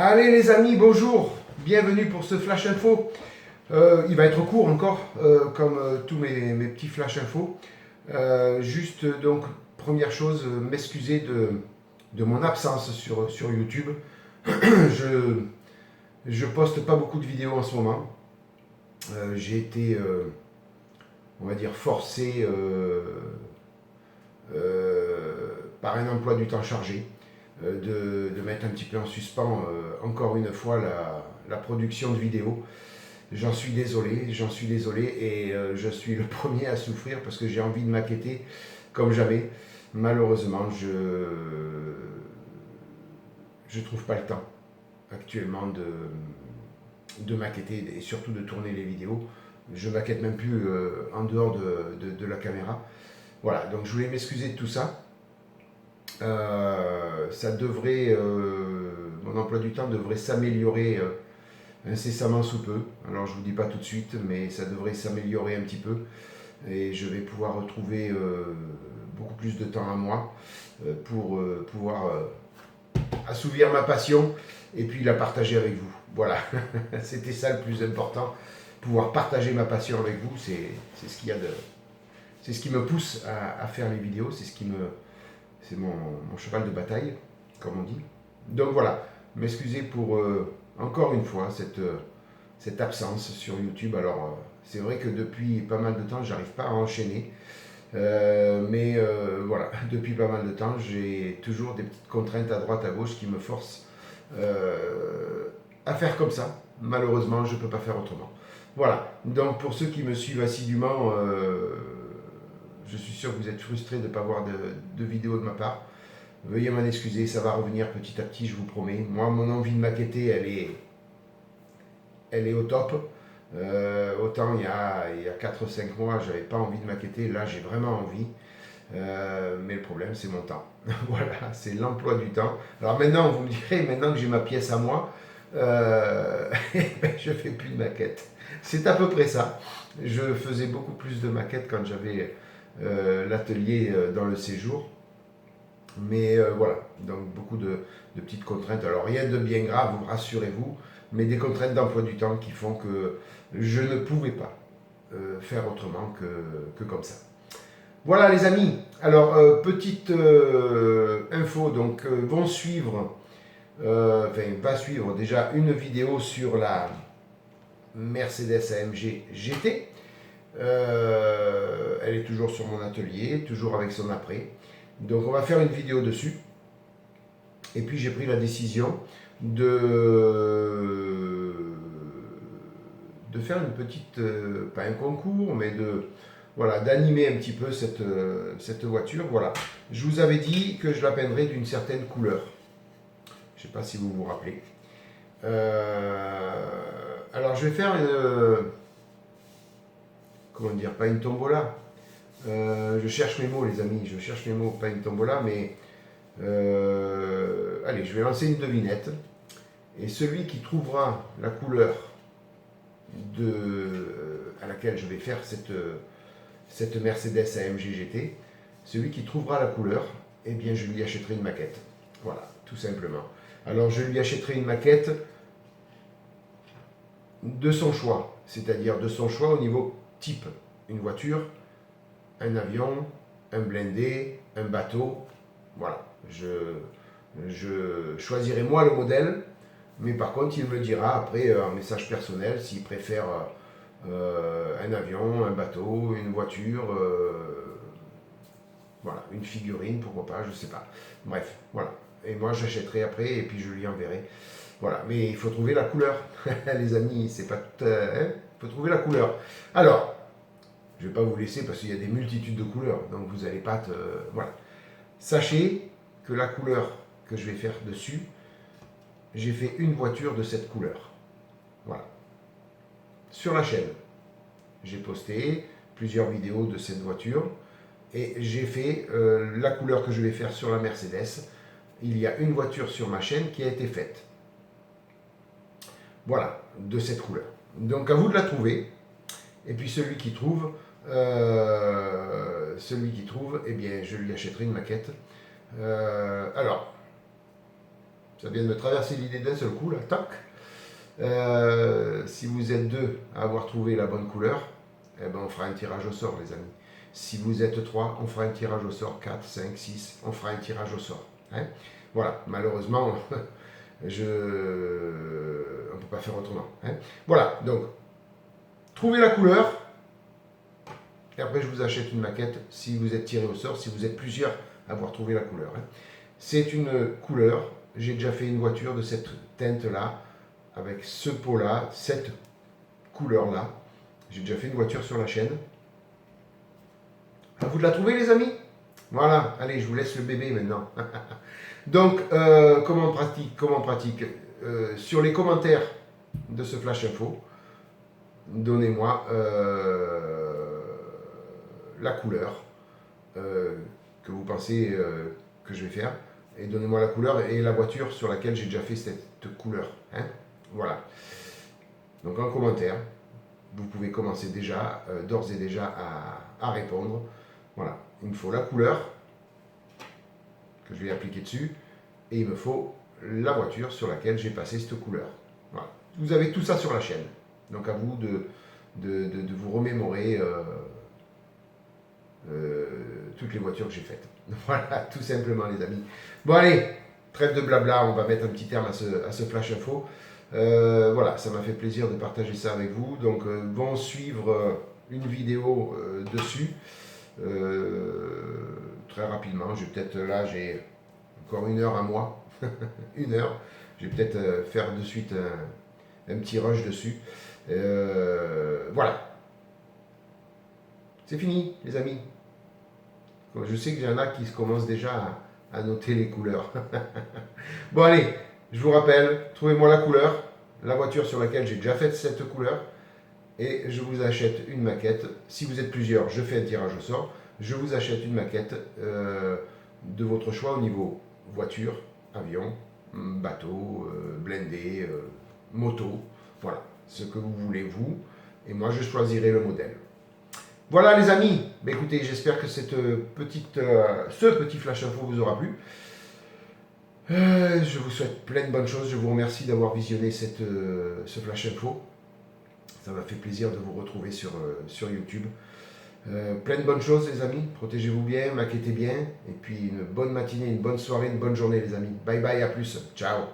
Allez les amis, bonjour, bienvenue pour ce Flash Info. Il va être court encore, comme tous mes petits Flash Info. Juste donc, première chose, m'excuser de mon absence sur YouTube. Je poste pas beaucoup de vidéos en ce moment. J'ai été, on va dire, forcé par un emploi du temps chargé. De mettre un petit peu en suspens encore une fois la production de vidéos. J'en suis désolé et je suis le premier à souffrir parce que j'ai envie de maqueter comme jamais. Malheureusement, je trouve pas le temps actuellement de maqueter et surtout de tourner les vidéos. Je maquette même plus en dehors de la caméra. Voilà, donc je voulais m'excuser de tout ça. Ça devrait, mon emploi du temps devrait s'améliorer incessamment sous peu. Alors je vous dis pas tout de suite, mais ça devrait s'améliorer un petit peu et je vais pouvoir retrouver beaucoup plus de temps à moi pour pouvoir assouvir ma passion et puis la partager avec vous. Voilà, c'était ça le plus important, pouvoir partager ma passion avec vous, c'est ce qu'il y a de, c'est ce qui me pousse à faire les vidéos, c'est mon cheval de bataille, comme on dit. Donc voilà, m'excuser pour encore une fois cette absence sur YouTube. Alors c'est vrai que depuis pas mal de temps, j'arrive pas à enchaîner. Mais voilà, depuis pas mal de temps, j'ai toujours des petites contraintes à droite, à gauche qui me forcent à faire comme ça. Malheureusement, je ne peux pas faire autrement. Voilà, donc pour ceux qui me suivent assidûment, je suis sûr que vous êtes frustrés de ne pas voir de vidéos de ma part. Veuillez m'en excuser, ça va revenir petit à petit, je vous promets. Moi, mon envie de maqueter, elle est au top. Autant il y a 4-5 mois, j'avais pas envie de maqueter, là j'ai vraiment envie. Mais le problème, c'est mon temps. Voilà, c'est l'emploi du temps. Alors maintenant, vous me direz, maintenant que j'ai ma pièce à moi, je fais plus de maquettes. C'est à peu près ça. Je faisais beaucoup plus de maquettes quand j'avais l'atelier dans le séjour. Mais voilà, donc beaucoup de petites contraintes. Alors rien de bien grave, rassurez-vous, mais des contraintes d'emploi du temps qui font que je ne pouvais pas faire autrement que comme ça. Voilà les amis, alors petite info, donc vont suivre, va suivre déjà une vidéo sur la Mercedes AMG GT. Elle est toujours sur mon atelier, toujours avec son après. Donc on va faire une vidéo dessus. Et puis j'ai pris la décision de faire une petite, pas un concours, mais voilà, d'animer un petit peu cette voiture. Voilà. Je vous avais dit que je la peindrais d'une certaine couleur. Je ne sais pas si vous vous rappelez. Alors je vais faire comment dire, pas une tombola. Je cherche mes mots les amis, je cherche mes mots, pas une tombola, mais allez, je vais lancer une devinette. Et celui qui trouvera la couleur à laquelle je vais faire cette Mercedes AMG GT, celui qui trouvera la couleur, eh bien je lui achèterai une maquette. Voilà, tout simplement. Alors je lui achèterai une maquette de son choix, c'est-à-dire de son choix au niveau type. Une voiture, un avion, un blindé, un bateau. Voilà, je choisirai moi le modèle, mais par contre il me dira après en message personnel s'il préfère un avion, un bateau, une voiture, voilà, une figurine, pourquoi pas, je sais pas. Bref, voilà. Et moi j'achèterai après et puis je lui enverrai. Voilà, mais il faut trouver la couleur, les amis, c'est pas tout. Il faut trouver la couleur. Alors, je ne vais pas vous laisser parce qu'il y a des multitudes de couleurs, donc vous n'allez pas voilà. Sachez que la couleur que je vais faire dessus, j'ai fait une voiture de cette couleur. Voilà. Sur la chaîne, j'ai posté plusieurs vidéos de cette voiture et j'ai fait la couleur que je vais faire sur la Mercedes. Il y a une voiture sur ma chaîne qui a été faite. Voilà, de cette couleur. Donc à vous de la trouver. Et puis celui qui trouve, eh bien, je lui achèterai une maquette. Alors, Ça vient de me traverser l'idée d'un seul coup, là, toc. Si vous êtes deux à avoir trouvé la bonne couleur, eh ben on fera un tirage au sort, les amis. Si vous êtes trois, on fera un tirage au sort. 4, 5, 6, on fera un tirage au sort. Hein, voilà, malheureusement, on ne peut pas faire autrement. Hein. Voilà, donc, trouvez la couleur. Et après, je vous achète une maquette si vous êtes tiré au sort, si vous êtes plusieurs à avoir trouvé la couleur. Hein. C'est une couleur. J'ai déjà fait une voiture de cette teinte-là, avec ce pot-là, cette couleur-là. J'ai déjà fait une voiture sur la chaîne. À vous de la trouver, les amis? Voilà, allez, je vous laisse le bébé maintenant. Donc, comment on pratique sur les commentaires de ce Flash Info, donnez-moi la couleur que vous pensez que je vais faire. Et donnez-moi la couleur et la voiture sur laquelle j'ai déjà fait cette couleur. Hein, voilà. Donc, en commentaire, vous pouvez commencer déjà, d'ores et déjà, à répondre. Voilà, il me faut la couleur que je vais appliquer dessus et il me faut la voiture sur laquelle j'ai passé cette couleur. Voilà. Vous avez tout ça sur la chaîne. Donc à vous de vous remémorer toutes les voitures que j'ai faites. Voilà, tout simplement les amis. Bon allez, trêve de blabla, on va mettre un petit terme à ce Flash Info. Voilà, ça m'a fait plaisir de partager ça avec vous. Donc vont suivre une vidéo dessus. Très rapidement, j'ai encore 1 heure à moi, 1 heure, je vais peut-être faire de suite un petit rush dessus. Voilà, c'est fini les amis. Je sais qu'il y en a qui commencent déjà à noter les couleurs. Bon allez, je vous rappelle, trouvez-moi la couleur, la voiture sur laquelle j'ai déjà fait cette couleur, et je vous achète une maquette. Si vous êtes plusieurs, je fais un tirage au sort. Je vous achète une maquette de votre choix au niveau voiture, avion, bateau, blindé, moto. Voilà, ce que vous voulez vous. Et moi, je choisirai le modèle. Voilà les amis. Ben, écoutez, j'espère que ce petit flash info vous aura plu. Je vous souhaite plein de bonnes choses. Je vous remercie d'avoir visionné ce flash info. Ça m'a fait plaisir de vous retrouver sur YouTube. Plein de bonnes choses les amis, protégez-vous bien, maquettez bien, et puis une bonne matinée, une bonne soirée, une bonne journée les amis. Bye bye, à plus, ciao.